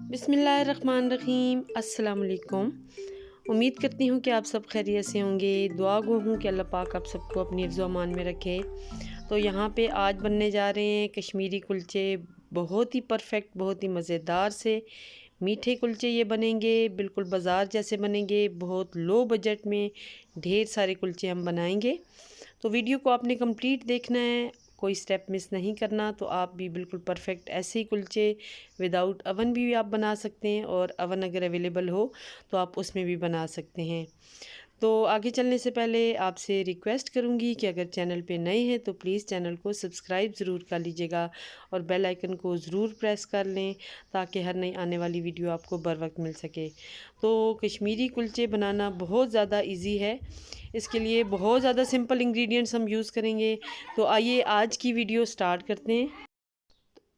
बिस्मिल्लाहिर्रहमानिर्रहीम। अस्सलाम वालेकुम। उम्मीद करती हूँ कि आप सब खैरियत से होंगे। दुआ गो हूँ कि अल्लाह पाक आप सबको अपनी हिफ्ज़ व अमान में रखे। तो यहाँ पे आज बनने जा रहे हैं कश्मीरी कुलचे। बहुत ही परफेक्ट, बहुत ही मज़ेदार से मीठे कुलचे ये बनेंगे, बिल्कुल बाज़ार जैसे बनेंगे। बहुत लो बजट में ढेर सारे कुलचे हम बनाएंगे। तो वीडियो को आपने कंप्लीट देखना है, कोई स्टेप मिस नहीं करना। तो आप भी बिल्कुल परफेक्ट ऐसे ही कुलचे विदाउट अवन भी आप बना सकते हैं, और अवन अगर अवेलेबल हो तो आप उसमें भी बना सकते हैं। तो आगे चलने से पहले आपसे रिक्वेस्ट करूंगी कि अगर चैनल पे नए हैं तो प्लीज़ चैनल को सब्सक्राइब ज़रूर कर लीजिएगा और बेल आइकन को ज़रूर प्रेस कर लें, ताकि हर नई आने वाली वीडियो आपको बर वक्त मिल सके। तो कश्मीरी कुलचे बनाना बहुत ज़्यादा इजी है। इसके लिए बहुत ज़्यादा सिंपल इंग्रेडिएंट्स हम यूज़ करेंगे। तो आइए आज की वीडियो स्टार्ट करते हैं।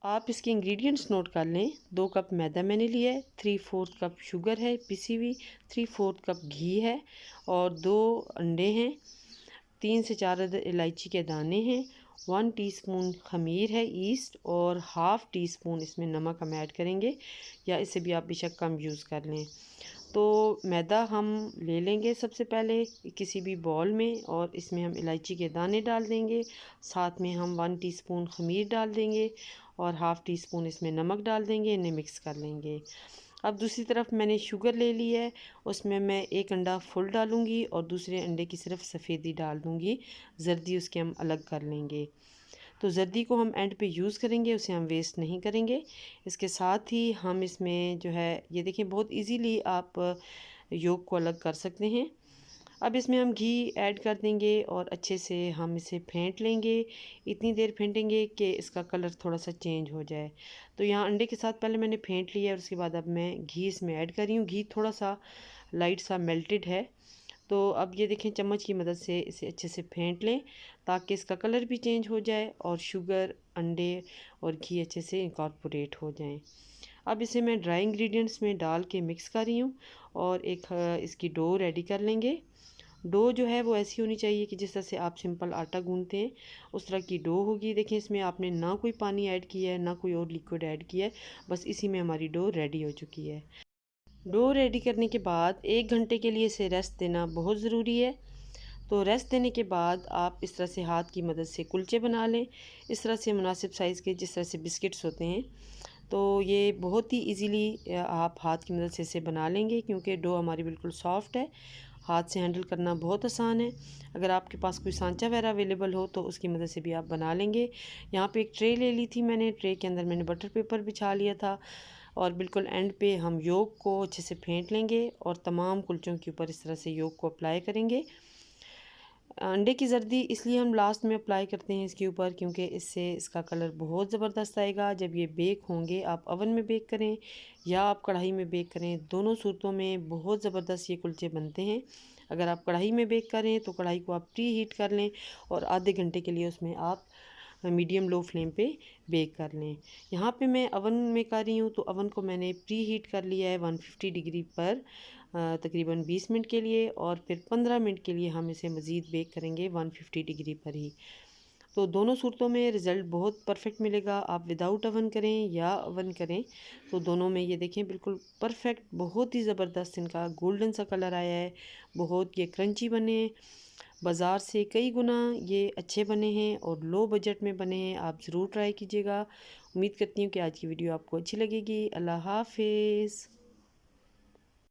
आप इसके इंग्रेडिएंट्स नोट कर लें। 2 कप मैदा मैंने लिया है, 3/4 कप शुगर है पिसी हुई, 3/4 कप घी है, और 2 अंडे हैं, 3 से 4 अदद इलायची के दाने हैं, 1 टीस्पून खमीर है ईस्ट, और हाफ़ टी स्पून इसमें नमक हम ऐड करेंगे, या इससे भी आप बेशक कम यूज़ कर लें। तो मैदा हम ले लेंगे सबसे पहले किसी भी बॉल में, और इसमें हम इलायची के दाने डाल देंगे। साथ में हम 1 टीस्पून खमीर डाल देंगे, और हाफ़ टी स्पून इसमें नमक डाल देंगे। इन्हें मिक्स कर लेंगे। अब दूसरी तरफ मैंने शुगर ले ली है, उसमें मैं 1 अंडा फुल डालूंगी, और दूसरे अंडे की सिर्फ सफ़ेदी डाल दूंगी। जर्दी उसके हम अलग कर लेंगे। तो जर्दी को हम एंड पे यूज़ करेंगे, उसे हम वेस्ट नहीं करेंगे। इसके साथ ही हम इसमें जो है ये देखें, बहुत इजीली आप योग को अलग कर सकते हैं। अब इसमें हम घी ऐड कर देंगे, और अच्छे से हम इसे फेंट लेंगे। इतनी देर फेंटेंगे कि इसका कलर थोड़ा सा चेंज हो जाए। तो यहाँ अंडे के साथ पहले मैंने फेंट लिया है, और उसके बाद अब मैं घी इसमें ऐड कर रही हूँ। घी थोड़ा सा लाइट सा मेल्टेड है। तो अब ये देखें, चम्मच की मदद से इसे अच्छे से फेंट लें, ताकि इसका कलर भी चेंज हो जाए और शुगर, अंडे और घी अच्छे से इनकॉर्पोरेट हो जाएं। अब इसे मैं ड्राई इंग्रेडिएंट्स में डाल के मिक्स कर रही हूँ, और एक इसकी डो रेडी कर लेंगे। डो जो है वो ऐसी होनी चाहिए कि जिस तरह से आप सिंपल आटा गूंथते हैं उस तरह की डो होगी। देखिए, इसमें आपने ना कोई पानी ऐड किया है, ना कोई और लिक्विड ऐड किया है, बस इसी में हमारी डो रेडी हो चुकी है। डो रेडी करने के बाद 1 घंटे के लिए इसे रेस्ट देना बहुत ज़रूरी है। तो रेस्ट देने के बाद आप इस तरह से हाथ की मदद से कुलचे बना लें, इस तरह से मुनासिब साइज़ के, जिस तरह से बिस्किट्स होते हैं। तो ये बहुत ही इजीली आप हाथ की मदद से इसे बना लेंगे, क्योंकि डो हमारी बिल्कुल सॉफ्ट है। हाथ से हैंडल करना बहुत आसान है। अगर आपके पास कोई सांचा वगैरह अवेलेबल हो तो उसकी मदद से भी आप बना लेंगे। यहाँ पे एक ट्रे ले ली थी मैंने, ट्रे के अंदर मैंने बटर पेपर बिछा लिया था, और बिल्कुल एंड पे हम योग को अच्छे से फेंट लेंगे, और तमाम कुलचों के ऊपर इस तरह से योग को अप्लाई करेंगे। अंडे की जर्दी इसलिए हम लास्ट में अप्लाई करते हैं इसके ऊपर, क्योंकि इससे इसका कलर बहुत ज़बरदस्त आएगा। जब ये बेक होंगे, आप ओवन में बेक करें या आप कढ़ाई में बेक करें, दोनों सूरतों में बहुत ज़बरदस्त ये कुलचे बनते हैं। अगर आप कढ़ाई में बेक करें तो कढ़ाई को आप प्री हीट कर लें, और आधे घंटे के लिए उसमें आप मीडियम लो फ्लेम पे बेक कर लें। यहाँ पे मैं अवन में कर रही हूँ, तो अवन को मैंने प्री हीट कर लिया है 150 डिग्री पर तकरीबन 20 मिनट के लिए, और फिर 15 मिनट के लिए हम इसे मज़ीद बेक करेंगे 150 डिग्री पर ही। तो दोनों सूरतों में रिज़ल्ट बहुत परफेक्ट मिलेगा। आप विदाउट अवन करें या अवन करें, तो दोनों में ये देखें बिल्कुल परफेक्ट, बहुत ही ज़बरदस्त इनका गोल्डन सा कलर आया है। बहुत ये क्रंची बने हैं, बाज़ार से कई गुना ये अच्छे बने हैं, और लो बजट में बने हैं। आप ज़रूर ट्राई कीजिएगा। उम्मीद करती हूँ कि आज की वीडियो आपको अच्छी लगेगी। अल्लाह हाफ़िज़।